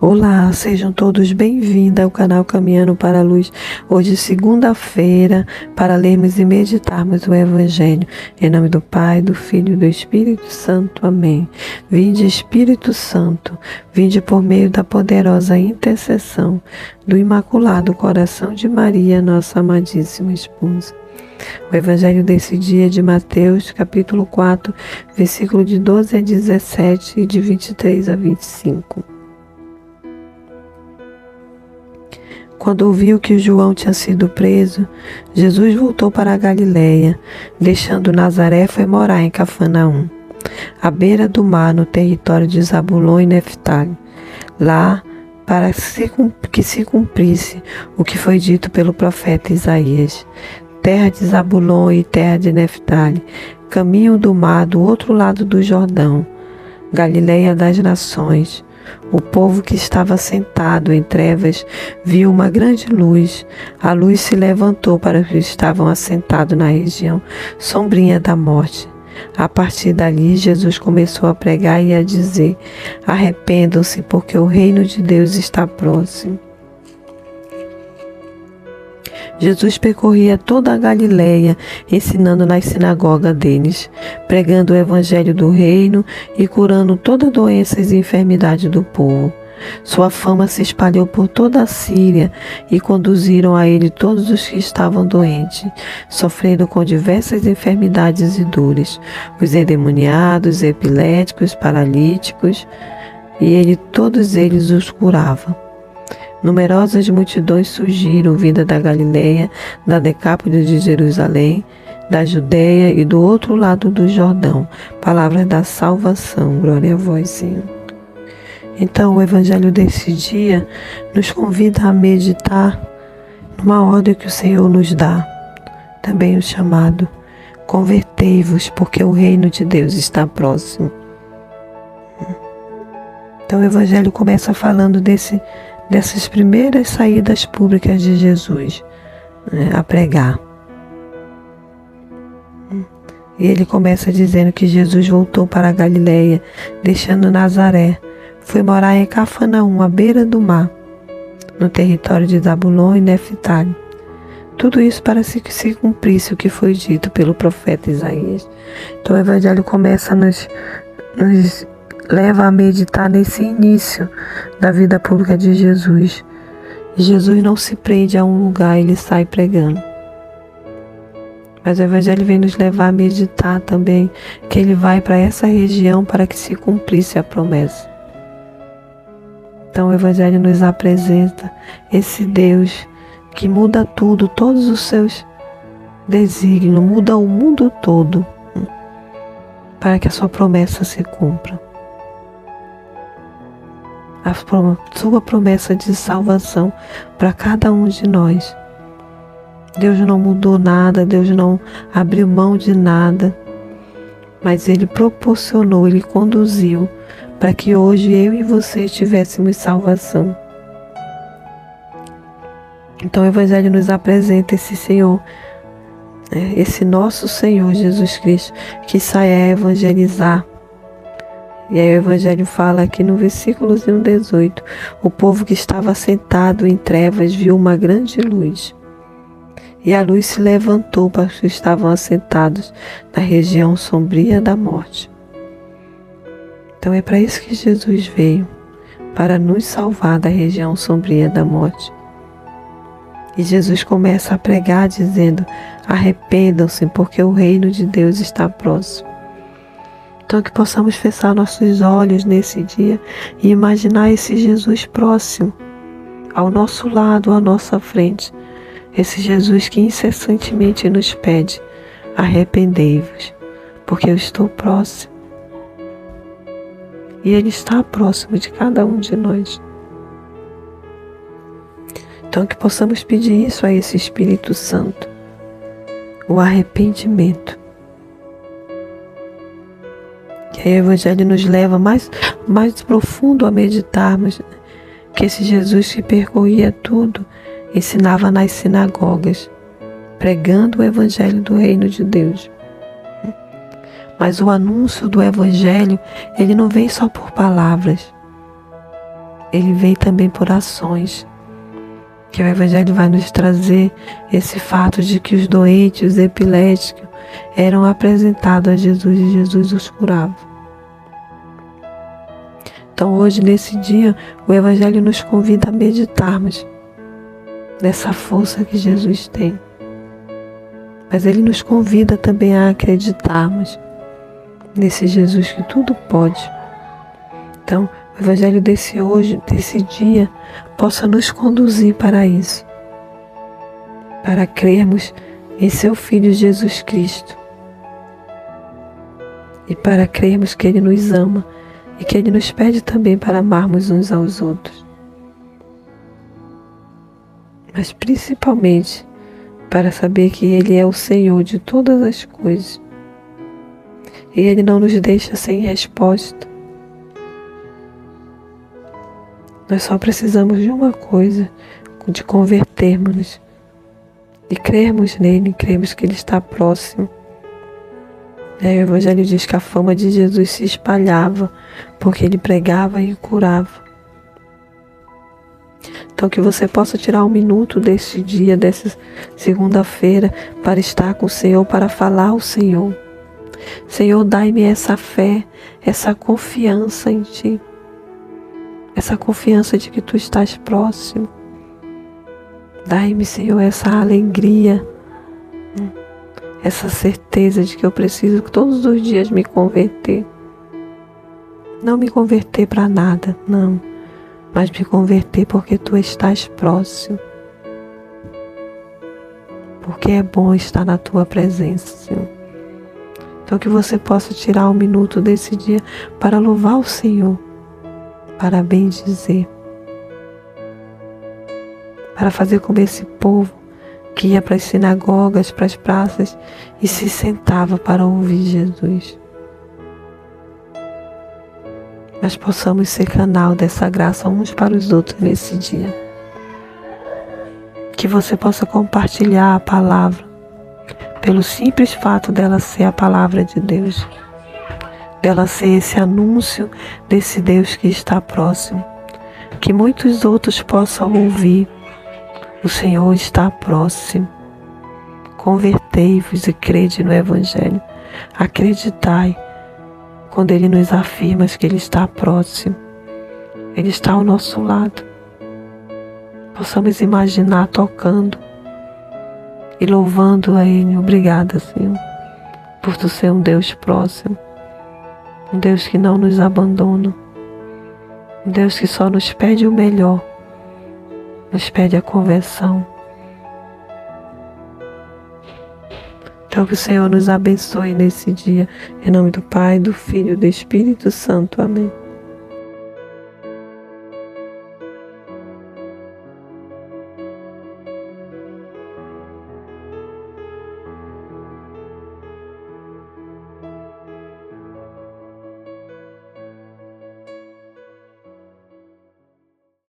Olá, sejam todos bem-vindos ao canal Caminhando para a Luz. Hoje, segunda-feira, para lermos e meditarmos o Evangelho. Em nome do Pai, do Filho e do Espírito Santo. Amém. Vinde, Espírito Santo, vinde por meio da poderosa intercessão do Imaculado Coração de Maria, nossa amadíssima esposa. O Evangelho desse dia é de Mateus, capítulo 4, versículo de 12 a 17 e de 23 a 25. Quando ouviu que João tinha sido preso, Jesus voltou para a Galiléia, deixando Nazaré, foi morar em Cafarnaum, à beira do mar, no território de Zabulon e Neftali. Lá, para que se cumprisse o que foi dito pelo profeta Isaías: terra de Zabulon e terra de Neftali, caminho do mar do outro lado do Jordão, Galiléia das nações. O povo que estava sentado em trevas viu uma grande luz. A luz se levantou para os que estavam assentados na região sombria da morte. A partir dali, Jesus começou a pregar e a dizer: arrependam-se, porque o reino de Deus está próximo. Jesus percorria toda a Galiléia, ensinando nas sinagogas deles, pregando o evangelho do reino e curando toda doença e enfermidade do povo. Sua fama se espalhou por toda a Síria e conduziram a ele todos os que estavam doentes, sofrendo com diversas enfermidades e dores, os endemoniados, epiléticos, paralíticos, e ele todos eles os curava. Numerosas multidões surgiram vindas da Galiléia, da Decápole de Jerusalém, da Judéia e do outro lado do Jordão. Palavra da salvação. Glória a vós, Senhor. Então, o Evangelho desse dia nos convida a meditar numa ordem que o Senhor nos dá. Também o chamado: convertei-vos, porque o reino de Deus está próximo. Então, o Evangelho começa falando dessas primeiras saídas públicas de Jesus, a pregar. E ele começa dizendo que Jesus voltou para a Galiléia, deixando Nazaré, foi morar em Cafarnaum, à beira do mar, no território de Zabulon e Neftali. Tudo isso para que se cumprisse o que foi dito pelo profeta Isaías. Então o Evangelho começa a nos leva a meditar nesse início da vida pública de Jesus. Jesus não se prende a um lugar, ele sai pregando. Mas o Evangelho vem nos levar a meditar também que ele vai para essa região para que se cumprisse a promessa. Então o Evangelho nos apresenta esse Deus que muda tudo, todos os seus desígnios, muda o mundo todo para que a sua promessa se cumpra. A sua promessa de salvação para cada um de nós. Deus não mudou nada, Deus não abriu mão de nada, mas Ele proporcionou, Ele conduziu para que hoje eu e você tivéssemos salvação. Então o Evangelho nos apresenta esse Senhor, esse nosso Senhor Jesus Cristo, que sai a evangelizar. E aí o Evangelho fala aqui no versículo 18, o povo que estava sentado em trevas viu uma grande luz. E a luz se levantou para os que estavam assentados na região sombria da morte. Então é para isso que Jesus veio, para nos salvar da região sombria da morte. E Jesus começa a pregar dizendo: arrependam-se, porque o reino de Deus está próximo. Então que possamos fechar nossos olhos nesse dia e imaginar esse Jesus próximo, ao nosso lado, à nossa frente. Esse Jesus que incessantemente nos pede: arrependei-vos, porque eu estou próximo. E Ele está próximo de cada um de nós. Então que possamos pedir isso a esse Espírito Santo, o arrependimento. Que aí o Evangelho nos leva mais profundo a meditarmos que esse Jesus que percorria tudo, ensinava nas sinagogas, pregando o Evangelho do reino de Deus. Mas o anúncio do Evangelho, ele não vem só por palavras. ele vem também por ações. Que o Evangelho vai nos trazer esse fato de que os doentes, os epiléticos, eram apresentados a Jesus e Jesus os curava. Então hoje, nesse dia, o Evangelho nos convida a meditarmos nessa força que Jesus tem. Mas ele nos convida também a acreditarmos nesse Jesus que tudo pode. Então, o Evangelho desse dia, possa nos conduzir para isso, para crermos em seu Filho Jesus Cristo e para crermos que Ele nos ama e que Ele nos pede também para amarmos uns aos outros, mas principalmente para saber que Ele é o Senhor de todas as coisas e Ele não nos deixa sem resposta. Nós só precisamos de uma coisa, de convertermos-nos e crermos nele, crermos que ele está próximo. O Evangelho diz que a fama de Jesus se espalhava porque ele pregava e curava. Então que você possa tirar um minuto desse dia, dessa segunda-feira, para estar com o Senhor, para falar ao Senhor. Senhor, dai-me essa fé, essa confiança em Ti. Essa confiança de que Tu estás próximo. Dai-me, Senhor, essa alegria, essa certeza de que eu preciso todos os dias me converter. Não me converter para nada, não, mas me converter porque Tu estás próximo. Porque é bom estar na Tua presença, Senhor. Então que você possa tirar um minuto desse dia para louvar o Senhor, para bendizer, para fazer como esse povo que ia para as sinagogas, para as praças e se sentava para ouvir Jesus. Nós possamos ser canal dessa graça uns para os outros nesse dia. Que você possa compartilhar a palavra, pelo simples fato dela ser a palavra de Deus. Dela ser esse anúncio desse Deus que está próximo. Que muitos outros possam ouvir. O Senhor está próximo. Convertei-vos e crede no Evangelho. Acreditai quando Ele nos afirma que Ele está próximo. Ele está ao nosso lado. Possamos imaginar tocando e louvando a Ele. Obrigada, Senhor, por Tu ser um Deus próximo. Um Deus que não nos abandona. Um Deus que só nos pede o melhor. Nos pede a conversão. Então que o Senhor nos abençoe nesse dia. Em nome do Pai, do Filho e do Espírito Santo. Amém.